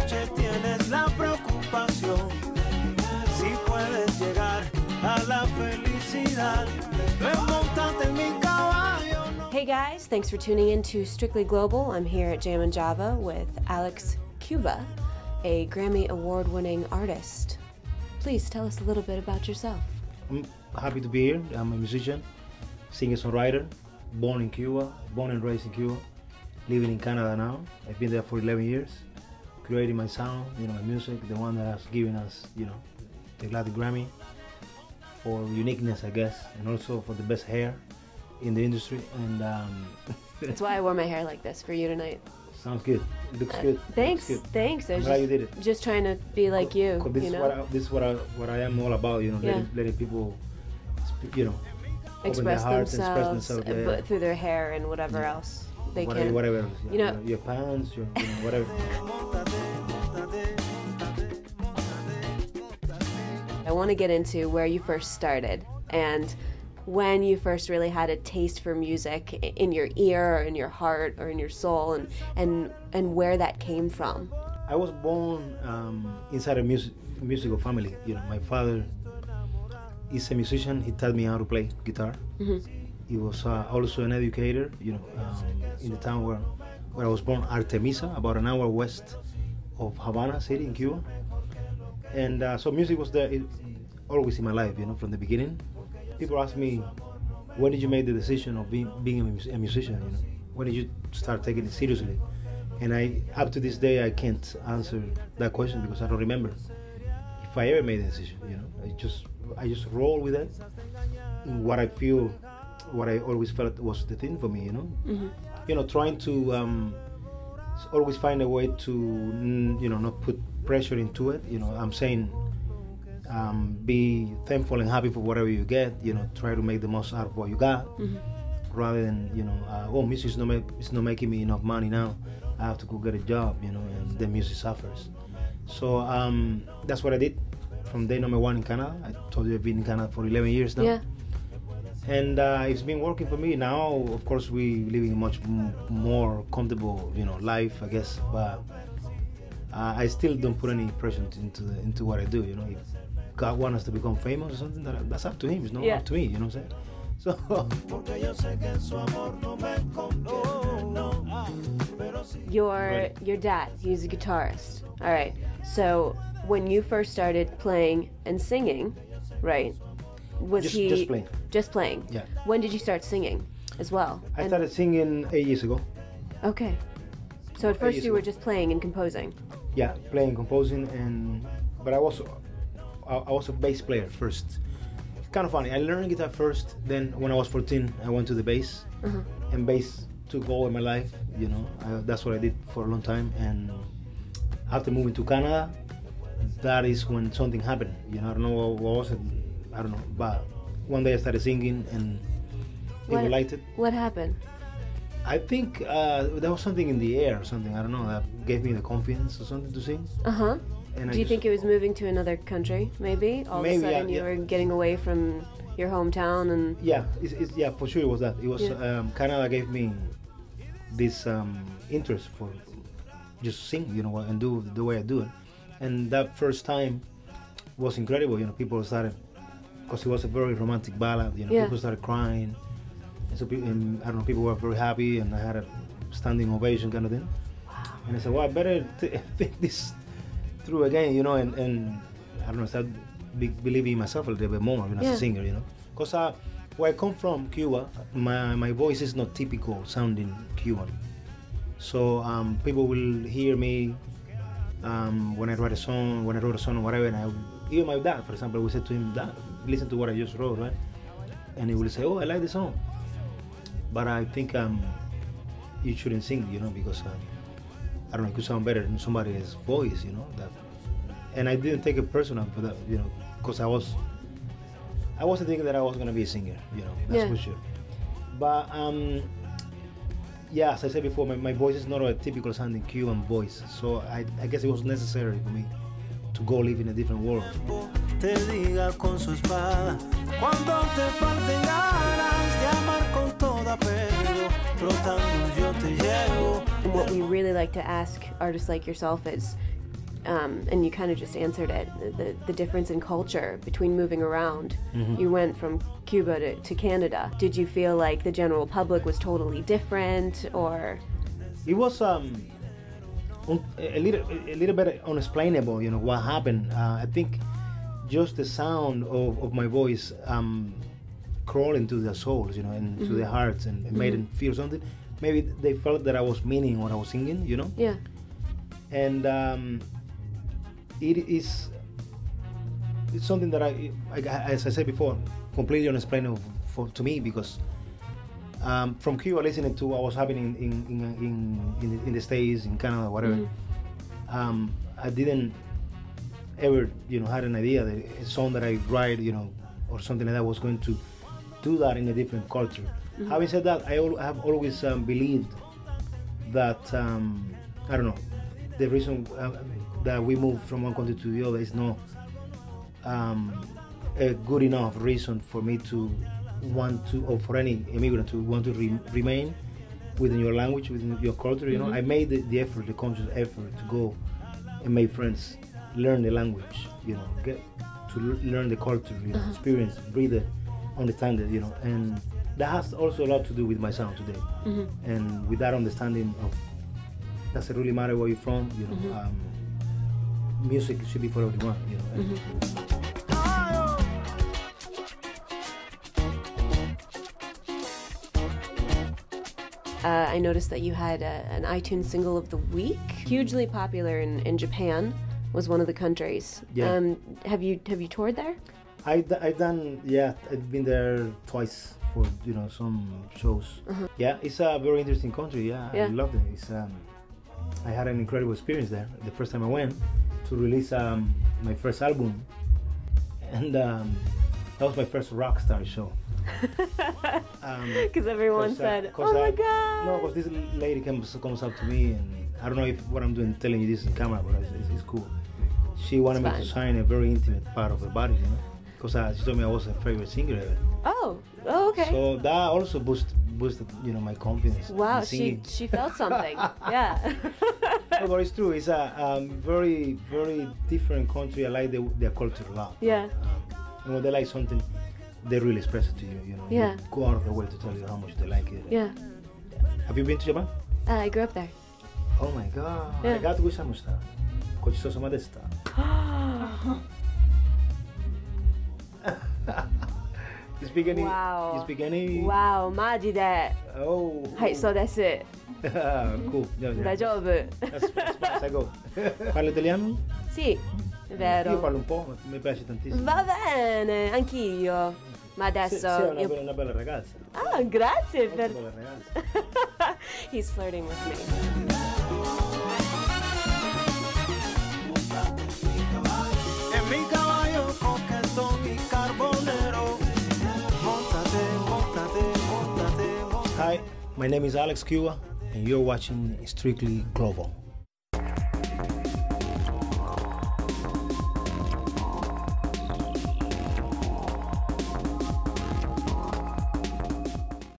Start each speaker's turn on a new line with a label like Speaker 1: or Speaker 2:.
Speaker 1: noche tienes la preocupación si puedes llegar a la felicidad. Montarte en mi caballo.
Speaker 2: Hey guys, thanks for tuning in to Strictly Global. I'm here at Jammin Java with Alex Cuba, a Grammy award-winning artist. Please tell us a little bit about yourself.
Speaker 3: I'm happy to be here. I'm a musician, singer-songwriter, born in Cuba, born and raised in Cuba, living in Canada now. I've been there for 11 years, creating my sound, my music, the one that has given us, the Latin Grammy for uniqueness, I guess, and also for the best hair in the industry. And
Speaker 2: that's why I wore my hair like this for you tonight.
Speaker 3: Sounds good. It looks good.
Speaker 2: Thanks.
Speaker 3: Looks good.
Speaker 2: Thanks.
Speaker 3: I'm glad you did it.
Speaker 2: Just trying to be like you.
Speaker 3: This is what I am all about. Letting people,
Speaker 2: express themselves,
Speaker 3: yeah.
Speaker 2: Through their hair and whatever else they can.
Speaker 3: Whatever else. Your pants, your whatever.
Speaker 2: I want to get into where you first started and when you first really had a taste for music in your ear or in your heart or in your soul, and where that came from.
Speaker 3: I was born inside a musical family. My father is a musician. He taught me how to play guitar. Mm-hmm. He was also an educator, in the town where I was born, Artemisa, about an hour west of Havana City in Cuba. And so music was there always in my life, from the beginning. People ask me, when did you make the decision of being a musician? When did you start taking it seriously? And up to this day, I can't answer that question because I don't remember if I ever made a decision. I just roll with it. What I feel, what I always felt was the thing for me. Mm-hmm. Trying to always find a way to not put pressure into it. I'm saying be thankful and happy for whatever you get. Try to make the most out of what you got, mm-hmm. rather than music is not making me enough money now. I have to go get a job, and the music suffers. So that's what I did from day number one in Canada. I told you I've been in Canada for 11 years now.
Speaker 2: Yeah.
Speaker 3: And it's been working for me. Now, of course, we living a much more comfortable, life, I guess. But I still don't put any pressure into what I do. If God wants us to become famous or something, that's up to Him. It's not up to me. You know what I'm saying? So.
Speaker 2: Your dad, he's a guitarist. All right. So when you first started playing and singing, right? Was he
Speaker 3: just playing?
Speaker 2: Yeah.
Speaker 3: Yeah.
Speaker 2: When did you start singing as well?
Speaker 3: I started singing 8 years ago.
Speaker 2: Okay. So at first you were just playing and composing.
Speaker 3: Yeah, playing, composing, but I was a bass player first. It's kind of funny. I learned guitar first. Then when I was 14, I went to the bass, uh-huh. and bass took over my life. That's what I did for a long time. And after moving to Canada, that is when something happened. I don't know what was it. I don't know, but one day I started singing and people liked it.
Speaker 2: What happened?
Speaker 3: I think there was something in the air or something, I don't know, that gave me the confidence or something to sing.
Speaker 2: Uh-huh. Do you think it was moving to another country, maybe? All of a sudden you were getting away from your hometown and...
Speaker 3: Yeah, yeah, for sure it was that. It was, Canada gave me this interest for just sing, and do the way I do it. And that first time was incredible, people started, because it was a very romantic ballad, people started crying. And so people were very happy, and I had a standing ovation kind of thing. And I said, well, I better think this through again, and I don't know, start believing in myself a little bit more, as a singer, Because where I come from, Cuba, my voice is not typical sounding Cuban. So people will hear me when I write a song, or whatever, and even my dad, for example, we said to him, Dad, listen to what I just wrote, right? And he will say, oh, I like the song. But I think you shouldn't sing, because I don't know, it could sound better in somebody's voice, and I didn't take it personal for that, because I wasn't thinking that I was gonna be a singer, that's for sure. But as I said before, my voice is not a typical sounding Cuban voice, so I guess it was necessary for me to go live in a different world.
Speaker 1: Te diga con su espada cuando te falten ganas de amar con toda apego, trotando yo te llevo.
Speaker 2: And what we really like to ask artists like yourself is, and you kind of just answered it, the difference in culture between moving around. You went from Cuba to Canada. Did you feel like the general public was totally different, or?
Speaker 3: It was a little bit unexplainable, you know, what happened. I think just the sound of my voice crawling to their souls, you know, and to their hearts, and made them feel something. Maybe they felt that I was meaning what I was singing, you know.
Speaker 2: Yeah.
Speaker 3: And it's something that I, as I said before, completely unexplainable to me, because from Cuba, listening to what was happening in the States, in Canada, whatever, I didn't ever, you know, had an idea that a song that I write, you know, or something like that was going to do that in a different culture. Having said that, I have always believed that I don't know, the reason that we move from one country to the other is not a good enough reason for me to want to, or for any immigrant to want to remain within your language, within your culture. You know, I made the effort, the conscious effort to go and make friends, learn the language, you know, get to learn the culture, you know, experience, breathe it, understand it, you know, and that has also a lot to do with my sound today. And with that understanding of, doesn't really matter where you're from, you know, music should be for everyone, you know.
Speaker 2: I noticed that you had an iTunes single of the week, hugely popular in Japan, was one of the countries.
Speaker 3: Yeah.
Speaker 2: Have you toured there?
Speaker 3: I've done, yeah, I've been there twice for, you know, some shows. Yeah, it's a very interesting country. Yeah, I loved it. It's I had an incredible experience there the first time I went to release my first album, and that was my first rock star show.
Speaker 2: Because everyone said, "Oh my God!"
Speaker 3: No, because this lady comes up to me, and I don't know if what I'm doing telling you this in camera, but it's cool. She wanted me to sign a very intimate part of her body, you know, because she told me I was her favorite singer ever.
Speaker 2: Oh, okay.
Speaker 3: So that also boosted, you know, my confidence.
Speaker 2: Wow, she felt something. Yeah.
Speaker 3: No, but it's true. It's a very, very different country. I like their culture a lot.
Speaker 2: Yeah.
Speaker 3: And when they like something, they really express it to you. You know.
Speaker 2: Yeah.
Speaker 3: They go out of their way to tell you how much they like it.
Speaker 2: Yeah.
Speaker 3: Have you been to Japan?
Speaker 2: I grew up there.
Speaker 3: Oh my God.
Speaker 2: Yeah.
Speaker 3: ありがとうございました。ごちそうさまでした。You speak any?
Speaker 2: Wow.
Speaker 3: You speak any?
Speaker 2: Wow, マジで。
Speaker 3: Oh.
Speaker 2: はい、そうです。
Speaker 3: Cool.
Speaker 2: 大丈夫。
Speaker 3: That's fast, I go. Parli italiano?
Speaker 2: Sì,
Speaker 3: Io
Speaker 2: vero.
Speaker 3: parlo un po', mi piace tantissimo.
Speaker 2: Va bene, anch'io. Ma adesso...
Speaker 3: Sei una bella ragazza.
Speaker 2: Ah, grazie
Speaker 3: Molto
Speaker 2: per...
Speaker 3: bella ragazza.
Speaker 2: He's flirting with me.
Speaker 1: En mi caballo coquetón y carbonero. Móntate, móntate, móntate, móntate.
Speaker 3: Hi, my name is Alex Cuba, and you're watching Strictly Global.